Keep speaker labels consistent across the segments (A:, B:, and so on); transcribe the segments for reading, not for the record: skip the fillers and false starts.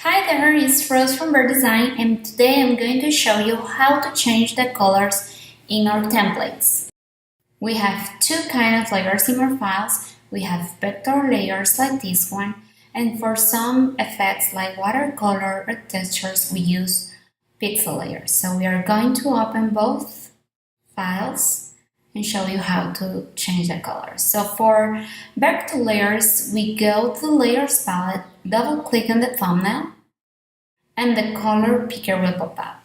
A: Hi there, it's Rose from Birdesign, and today I'm going to show you how to change the colors in our templates. We have two kinds of layers in our files. We have vector layers like this one, and for some effects like watercolor or textures we use pixel layers. So we are going to open both files and show you how to change the colors. So for vector layers, we go to the layers palette, double click on the thumbnail, and the color picker will pop up.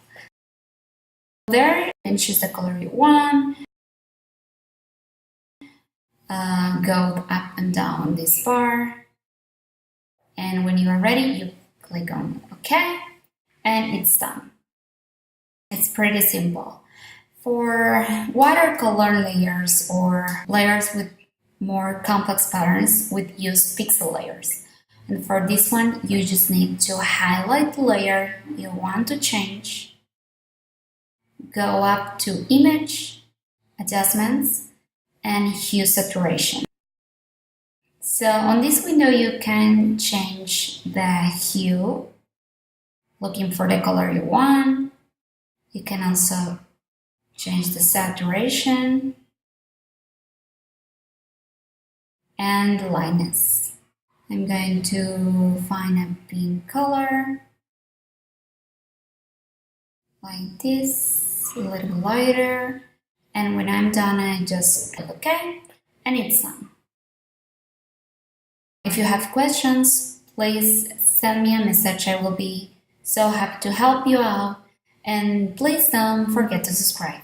A: There, and choose the color you want. Go up and down this bar, and when you are ready, you click on OK, and it's done. It's pretty simple. For watercolor layers or layers with more complex patterns, we use pixel layers. And for this one, you just need to highlight the layer you want to change, go up to Image, Adjustments, and Hue Saturation. So on this window, you can change the hue, looking for the color you want. You can also change the saturation and the lightness. I'm going to find a pink color like this, a little lighter, and when I'm done I just click OK and it's done. If you have questions, please send me a message. I will be so happy to help you out, and please don't forget to subscribe.